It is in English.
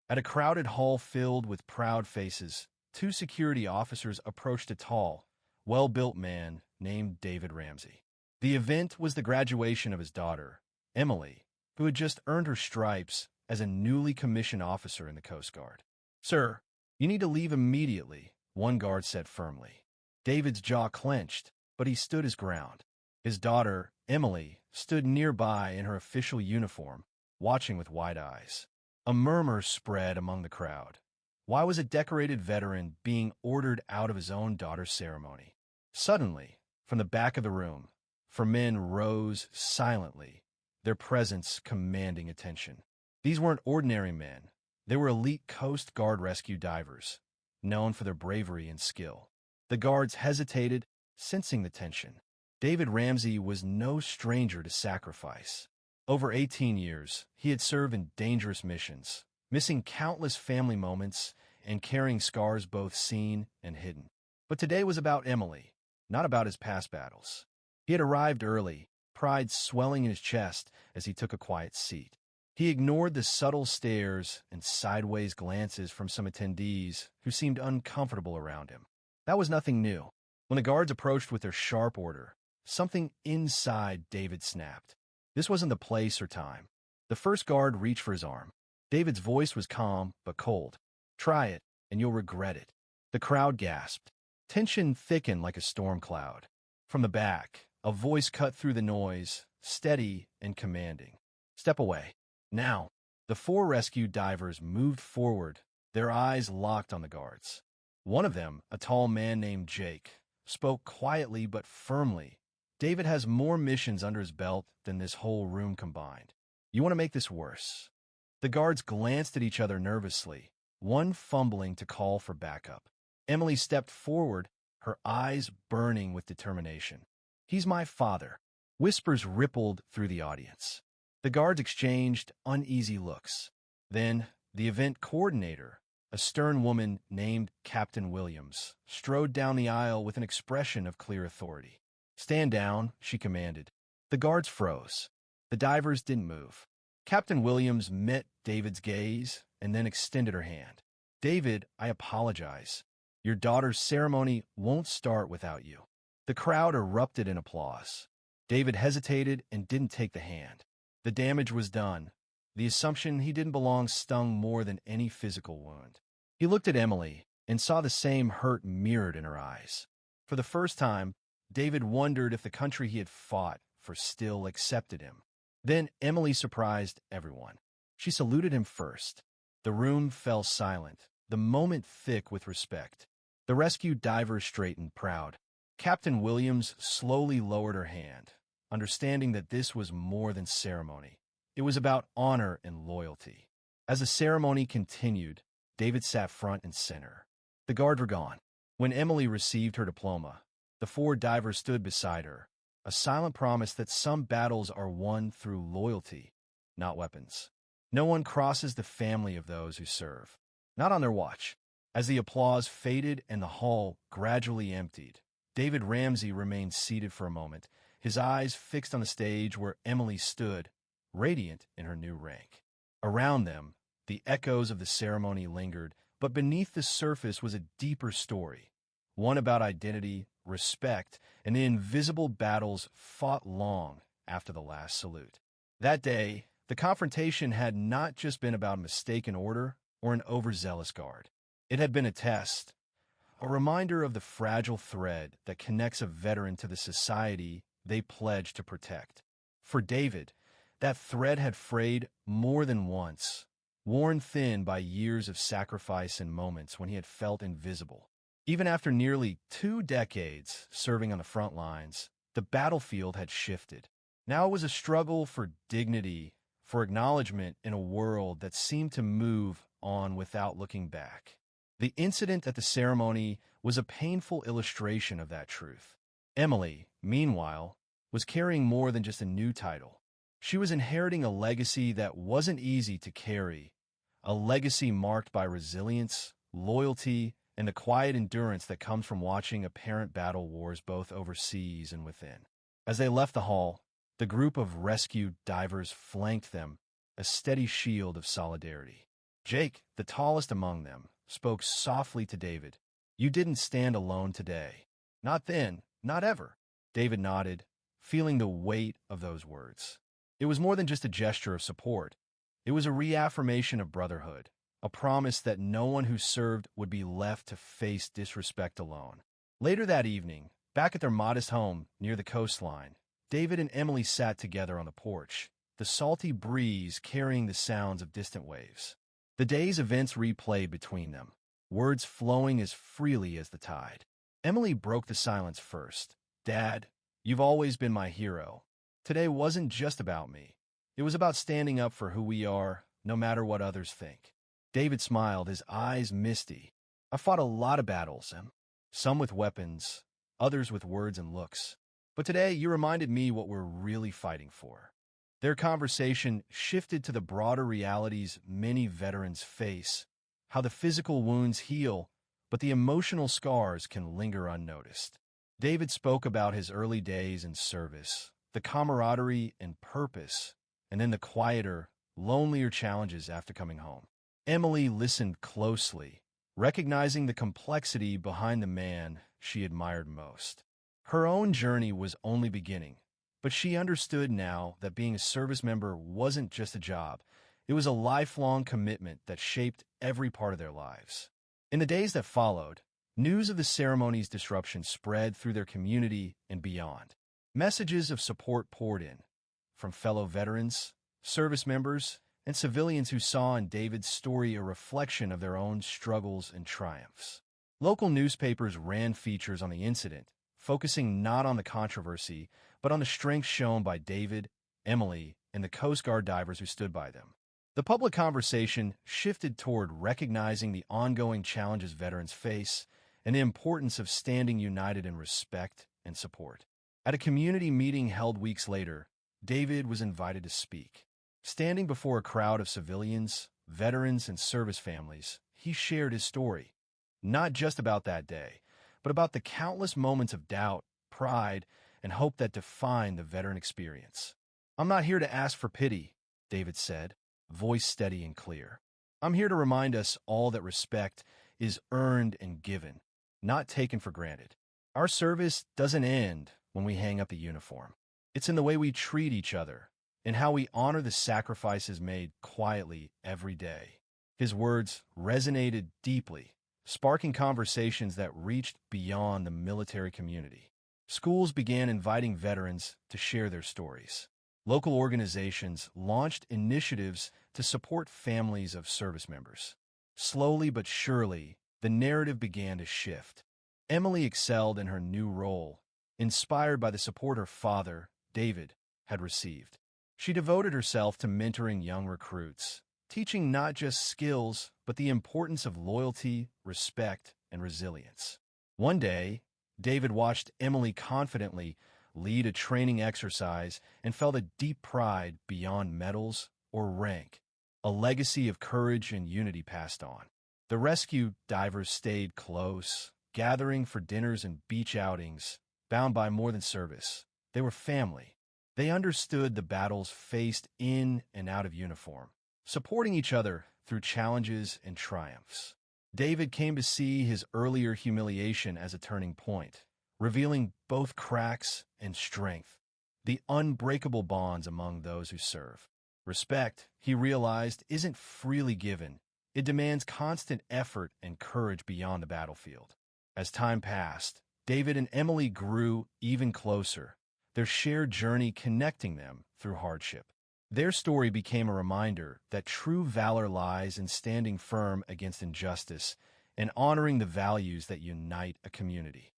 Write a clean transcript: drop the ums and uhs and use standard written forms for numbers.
At a crowded hall filled with proud faces, two security officers approached a tall, well-built man named David Ramsey. The event was the graduation of his daughter, Emily, who had just earned her stripes as a newly commissioned officer in the Coast Guard. "Sir, you need to leave immediately," one guard said firmly. David's jaw clenched, but he stood his ground. His daughter, Emily, stood nearby in her official uniform, watching with wide eyes. A murmur spread among the crowd. Why was a decorated veteran being ordered out of his own daughter's ceremony? Suddenly, from the back of the room, four men rose silently, their presence commanding attention. These weren't ordinary men. They were elite Coast Guard rescue divers, known for their bravery and skill. The guards hesitated, sensing the tension. David Ramsey was no stranger to sacrifice. Over 18 years, he had served in dangerous missions, missing countless family moments and carrying scars both seen and hidden. But today was about Emily, not about his past battles. He had arrived early, pride swelling in his chest as he took a quiet seat. He ignored the subtle stares and sideways glances from some attendees who seemed uncomfortable around him. That was nothing new. When the guards approached with their sharp order, something inside David snapped. This wasn't the place or time. The first guard reached for his arm. David's voice was calm but cold. "Try it, and you'll regret it." The crowd gasped. Tension thickened like a storm cloud. From the back, a voice cut through the noise, steady and commanding. "Step away. Now." The four rescue divers moved forward, their eyes locked on the guards. One of them, a tall man named Jake, spoke quietly but firmly. "David has more missions under his belt than this whole room combined. You want to make this worse." The guards glanced at each other nervously, one fumbling to call for backup. Emily stepped forward, her eyes burning with determination. "He's my father." Whispers rippled through the audience. The guards exchanged uneasy looks. Then, the event coordinator, a stern woman named Captain Williams, strode down the aisle with an expression of clear authority. "Stand down," she commanded. The guards froze. The divers didn't move. Captain Williams met David's gaze and then extended her hand. "David, I apologize. Your daughter's ceremony won't start without you." The crowd erupted in applause. David hesitated and didn't take the hand. The damage was done. The assumption he didn't belong stung more than any physical wound. He looked at Emily and saw the same hurt mirrored in her eyes. For the first time, David wondered if the country he had fought for still accepted him. Then Emily surprised everyone. She saluted him first. The room fell silent, the moment thick with respect. The rescue divers straightened, proud. Captain Williams slowly lowered her hand, understanding that this was more than ceremony. It was about honor and loyalty. As the ceremony continued, David sat front and center. The guards were gone. When Emily received her diploma, the four divers stood beside her, a silent promise that some battles are won through loyalty, not weapons. No one crosses the family of those who serve. Not on their watch. As the applause faded and the hall gradually emptied, David Ramsey remained seated for a moment, his eyes fixed on the stage where Emily stood, radiant in her new rank. Around them, the echoes of the ceremony lingered, but beneath the surface was a deeper story, one about identity, respect, and the invisible battles fought long after the last salute. That day, the confrontation had not just been about mistaken order or an overzealous guard. It had been a test, a reminder of the fragile thread that connects a veteran to the society they pledged to protect. For David, that thread had frayed more than once, worn thin by years of sacrifice and moments when he had felt invisible. Even after nearly 2 decades serving on the front lines, the battlefield had shifted. Now it was a struggle for dignity, for acknowledgement in a world that seemed to move on without looking back. The incident at the ceremony was a painful illustration of that truth. Emily, meanwhile, was carrying more than just a new title. She was inheriting a legacy that wasn't easy to carry, a legacy marked by resilience, loyalty, and the quiet endurance that comes from watching a parent battle wars both overseas and within. As they left the hall, the group of rescued divers flanked them, a steady shield of solidarity. Jake, the tallest among them, spoke softly to David. You didn't stand alone today. Not then, not ever. David nodded, feeling the weight of those words. It was more than just a gesture of support. It was a reaffirmation of brotherhood, a promise that no one who served would be left to face disrespect alone. Later that evening, back at their modest home near the coastline, David and Emily sat together on the porch, the salty breeze carrying the sounds of distant waves. The day's events replayed between them, words flowing as freely as the tide. Emily broke the silence first. Dad, you've always been my hero. Today wasn't just about me. It was about standing up for who we are, no matter what others think. David smiled, his eyes misty. I fought a lot of battles, some with weapons, others with words and looks. But today, you reminded me what we're really fighting for. Their conversation shifted to the broader realities many veterans face, how the physical wounds heal, but the emotional scars can linger unnoticed. David spoke about his early days in service, the camaraderie and purpose, and then the quieter, lonelier challenges after coming home. Emily listened closely, recognizing the complexity behind the man she admired most. Her own journey was only beginning, but she understood now that being a service member wasn't just a job. It was a lifelong commitment that shaped every part of their lives. In the days that followed, news of the ceremony's disruption spread through their community and beyond. Messages of support poured in, from fellow veterans, service members, and civilians who saw in David's story a reflection of their own struggles and triumphs. Local newspapers ran features on the incident, focusing not on the controversy, but on the strength shown by David, Emily, and the Coast Guard divers who stood by them. The public conversation shifted toward recognizing the ongoing challenges veterans face and the importance of standing united in respect and support. At a community meeting held weeks later, David was invited to speak. Standing before a crowd of civilians, veterans, and service families, he shared his story, not just about that day, but about the countless moments of doubt, pride, and hope that define the veteran experience. I'm not here to ask for pity, David said, voice steady and clear. I'm here to remind us all that respect is earned and given, not taken for granted. Our service doesn't end when we hang up the uniform. It's in the way we treat each other and how we honor the sacrifices made quietly every day. His words resonated deeply, sparking conversations that reached beyond the military community. Schools began inviting veterans to share their stories. Local organizations launched initiatives to support families of service members. Slowly but surely, the narrative began to shift. Emily excelled in her new role, inspired by the support her father, David, had received. She devoted herself to mentoring young recruits, teaching not just skills, but the importance of loyalty, respect, and resilience. One day, David watched Emily confidently lead a training exercise and felt a deep pride beyond medals or rank, a legacy of courage and unity passed on. The rescue divers stayed close, gathering for dinners and beach outings, bound by more than service. They were family. They understood the battles faced in and out of uniform, supporting each other through challenges and triumphs. David came to see his earlier humiliation as a turning point, revealing both cracks and strength, the unbreakable bonds among those who serve. Respect, he realized, isn't freely given. It demands constant effort and courage beyond the battlefield. As time passed, David and Emily grew even closer, their shared journey connecting them through hardship. Their story became a reminder that true valor lies in standing firm against injustice and honoring the values that unite a community.